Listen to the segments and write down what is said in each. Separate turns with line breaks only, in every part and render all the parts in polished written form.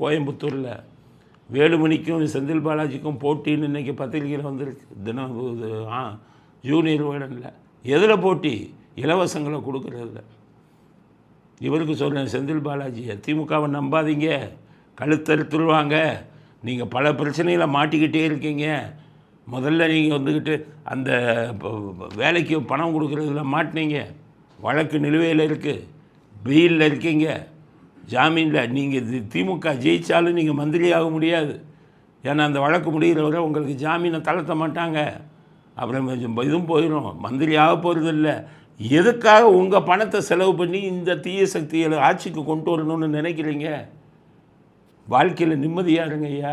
கோயம்புத்தூரில் வேலுமணிக்கும் செந்தில் பாலாஜிக்கும் போட்டின்னு இன்றைக்கி பத்திரிகையில் வந்திருக்கு. தினம் ஜூனியர் வேடனில் எதில் போட்டி? இலவசங்களை கொடுக்குறதில்ல. இவருக்கு சொல்கிறேன், செந்தில் பாலாஜியை திமுகவை நம்பாதீங்க, கழுத்தறுத்துருவாங்க. நீங்கள் பல பிரச்சனையில் மாட்டிக்கிட்டே இருக்கீங்க. முதல்ல நீங்கள் வந்துக்கிட்டு அந்த வேலைக்கு பணம் கொடுக்குறதுல மாட்டினீங்க, வழக்கு நிலுவையில் இருக்குது, பெயிலில் இருக்கீங்க, ஜாமீனில். நீங்கள் திமுக ஜெயித்தாலும் நீங்கள் மந்திரி ஆக முடியாது. ஏன்னா அந்த வழக்கு முடிகிற வரை உங்களுக்கு ஜாமீனை தளர்த்த மாட்டாங்க. அப்புறம் இதுவும் போயிடும், மந்திரி ஆக போகிறது இல்லை. எதுக்காக உங்கள் பணத்தை செலவு பண்ணி இந்த தீய சக்திகளை ஆட்சிக்கு கொண்டு வரணும்னு நினைக்கிறீங்க? வாழ்க்கையில் நிம்மதியாக இருங்க ஐயா.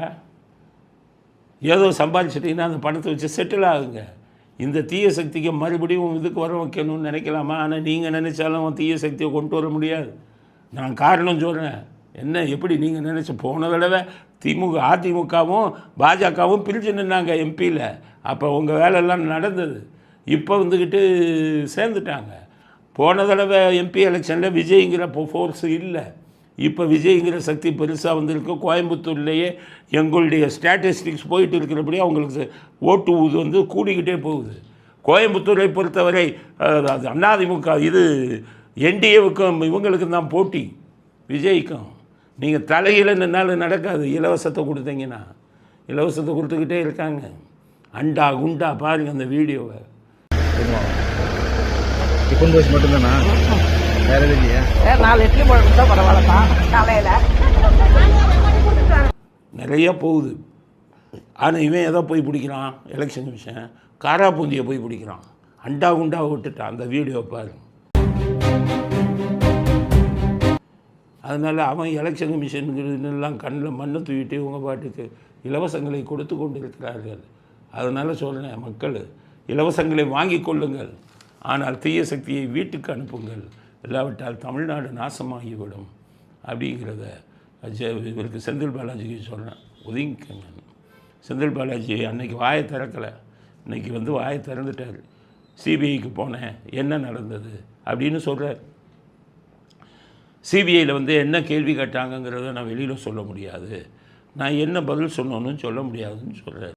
ஏதோ சம்பாதிச்சிட்டிங்கன்னா அந்த பணத்தை வச்சு செட்டில் ஆகுங்க. இந்த தீய சக்திக்கு மறுபடியும் இதுக்கு வர வைக்கணும்னு நினைக்கலாமா? ஆனால் நீங்கள் நினச்சாலும் தீய சக்தியை கொண்டு வர முடியாது. நான் காரணம் சொல்கிறேன். என்ன எப்படி நீங்கள் நினச்சி போன தடவை அதிமுகவும் பாஜகவும் பிரிஞ்சு நின்னாங்க எம்பியில். அப்போ உங்கள் வேலையெல்லாம் நடந்தது. இப்போ வந்துக்கிட்டு சேர்ந்துட்டாங்க. போன தடவை எம்பி எலெக்ஷனில் விஜய்ங்கிற ஃபோர்ஸ் இல்லை. இப்போ விஜய்ங்கிற சக்தி பெருசாக வந்திருக்கு. கோயம்புத்தூர்லேயே எங்களுடைய ஸ்டாட்டிஸ்டிக்ஸ் போயிட்டு இருக்கிறபடி அவங்களுக்கு ஓட்டு வந்து கூடிக்கிட்டே போகுது. கோயம்புத்தூரை பொறுத்தவரை அதிமுக இது என்டிஏவுக்கும் இவங்களுக்கும் தான் போட்டி, விஜய்க்கும். நீங்கள் தலையில் நின்னாலும் நடக்காது. இலவசத்தை கொடுத்தீங்கன்னா இலவசத்தை கொடுத்துக்கிட்டே இருக்காங்க. அண்டா குண்டா பாருங்கள் அந்த வீடியோவை.
டிஃபன் பாக்ஸ் மட்டும்தானா? வேற எதுவும் இல்லையா?
4 இட்லி போட்டு தான் பரவாயில்லப்பா. காலையில்
நிறைய போகுது. ஆனால் இவன் எதை போய் பிடிக்கிறான்? எலெக்ஷன் விஷயம் காராப்பூந்தியை போய் பிடிக்கிறான். அண்டா குண்டாவை விட்டுட்டான். அந்த வீடியோவை பாருங்க. அதனால் அவன் எலெக்ஷன் கமிஷனுக்கு கண்ணில் மண்ணை தூக்கிட்டு இவங்க பாட்டுக்கு இலவசங்களை கொடுத்து கொண்டு இருக்கிறார்கள். அதனால் சொல்கிறேன், மக்கள் இலவசங்களை வாங்கி கொள்ளுங்கள், ஆனால் தீய சக்தியை வீட்டுக்கு அனுப்புங்கள். இல்லாவிட்டால் தமிழ்நாடு நாசமாகிவிடும் அப்படிங்கிறத இவருக்கு செந்தில் பாலாஜிக்கு சொல்கிறேன். ஒதுங்கிக்கங்க. செந்தில் பாலாஜி அன்றைக்கி வாயை திறக்கலை, இன்றைக்கி வாயை திறந்துட்டார். சிபிஐக்கு போனேன், என்ன நடந்தது அப்படின்னு சொல்கிறார். சிபிஐயில் என்ன கேள்வி கேட்டாங்கங்கிறத நான் வெளியில் சொல்ல முடியாது, நான் என்ன பதில் சொன்னோன்னு சொல்ல முடியாதுன்னு சொல்கிறேன்.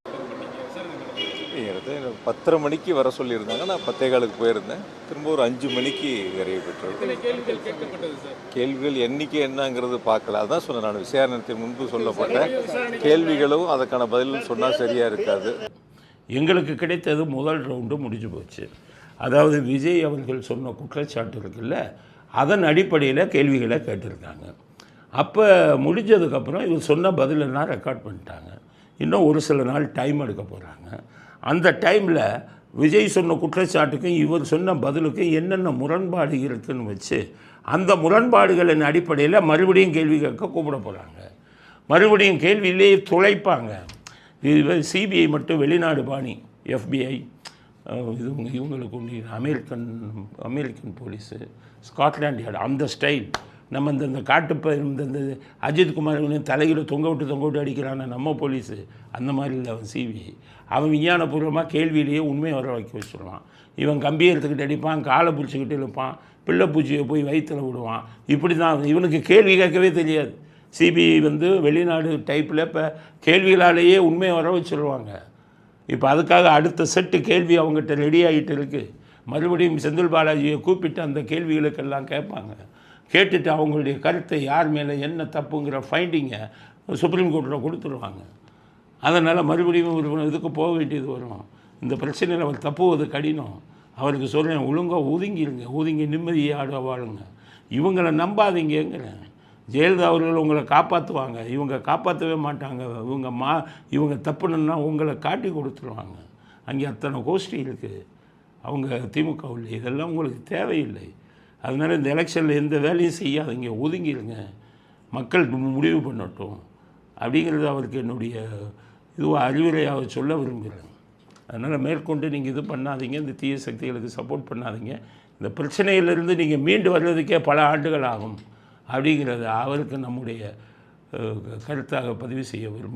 10:30 மணிக்கு வர சொல்லியிருந்தாங்க. நான் 10:15 போயிருந்தேன். திரும்ப ஒரு 5 மணிக்கு நிறைவு பெற்றது. கேள்விகள் எண்ணிக்கை என்னங்கிறது பார்க்கல. அதான் சொன்னேன், நான் விசாரணத்தின் முன்பு சொல்லப்பட்ட கேள்விகளும் அதுக்கான பதிலும் சொன்னால் சரியாக இருக்காது.
எங்களுக்கு கிடைத்தது முதல் ரவுண்டு முடிஞ்சு போச்சு. அதாவது விஜய் அவர்கள் சொன்ன குற்றச்சாட்டு இருக்குல்ல, அதன் அடிப்படையில் கேள்விகளை கேட்டிருக்காங்க. அப்போ முடிஞ்சதுக்கப்புறம் இவர் சொன்ன பதிலெல்லாம் ரெக்கார்ட் பண்ணிட்டாங்க. இன்னும் ஒரு சில நாள் டைம் எடுக்க போகிறாங்க. அந்த டைமில் விஜய் சொன்ன குற்றச்சாட்டுக்கும் இவர் சொன்ன பதிலுக்கும் என்னென்ன முரண்பாடு இருக்குதுன்னு வச்சு அந்த முரண்பாடுகளின் அடிப்படையில் மறுபடியும் கேள்வி கேட்க கூப்பிட போகிறாங்க. மறுபடியும் கேள்வியிலேயே துளைப்பாங்க. இது சிபிஐ மட்டும் வெளிநாடு பாணி, FBI இவங்களுக்கு உண்டு, அமெரிக்கன் போலீஸு, ஸ்காட்லாண்ட் யார்டு, அந்த ஸ்டைல். நம்ம இந்த காட்டுப்ப இந்த அஜித்குமார் தலையில் தொங்க விட்டு அடிக்கிறான நம்ம போலீஸு, அந்த மாதிரி இல்லை அவன் சிபிஐ. அவன் விஞ்ஞானபூர்வமாக கேள்வியிலேயே உண்மையை வர வைக்க வச்சுருவான். இவன் கம்பி எடுத்துக்கிட்டு அடிப்பான், காலை பிடிச்சிக்கிட்டு இழுப்பான், பிள்ளை பூச்சியை போய் வயிற்றில் விடுவான். இப்படி தான் இவனுக்கு கேள்வி கேட்கவே தெரியாது. சிபிஐ வெளிநாடு டைப்பில் இப்போ கேள்விகளாலேயே உண்மையை வர வச்சுருவாங்க. இப்போ அதுக்காக அடுத்த செட்டு கேள்வி அவங்ககிட்ட ரெடி ஆகிட்டு இருக்குது. மறுபடியும் செந்தில் பாலாஜியை கூப்பிட்டு அந்த கேள்விகளுக்கெல்லாம் கேட்பாங்க. கேட்டுட்டு அவங்களுடைய கருத்தை யார் மேலே என்ன தப்புங்கிற ஃபைண்டிங்கை சுப்ரீம் கோர்ட்டில் கொடுத்துருவாங்க. அதனால் மறுபடியும் ஒரு இதுக்கு போக வேண்டியது வரும். இந்த பிரச்சனையில் அவர் தப்புவது கடினம். அவருக்கு சொல்கிறேன், ஒழுங்காக ஒதுங்கிடுங்க, ஒதுங்கி நிம்மதியாக வாழுங்க. இவங்களை நம்பாதீங்கிறேன். ஜெயலலிதா அவர்கள் உங்களை காப்பாற்றுவாங்க, இவங்க காப்பாற்றவே மாட்டாங்க. இவங்க தப்புணுன்னா உங்களை காட்டி கொடுத்துருவாங்க. அங்கே அத்தனை கோஷ்டி இருக்குது அவங்க திமுகவில். இதெல்லாம் உங்களுக்கு தேவையில்லை. அதனால் இந்த எலெக்ஷனில் எந்த வேலையும் செய்யாதீங்க, ஒதுங்கிடுங்க, மக்கள் முடிவு பண்ணட்டும் அப்படிங்கிறது அவருக்கு என்னுடைய இதுவாக அறிவுரையாக சொல்ல விரும்புகிறேன். அதனால் மேற்கொண்டு நீங்கள் இது பண்ணாதீங்க, இந்த தீய சக்திகளுக்கு சப்போர்ட் பண்ணாதீங்க. இந்த பிரச்சனையிலிருந்து நீங்கள் மீண்டு வர்றதுக்கே பல ஆண்டுகள் ஆகும் அப்படிங்கிறத அவருக்கு நம்முடைய கருத்தாக பதிவு செய்ய விரும்புகிறேன்.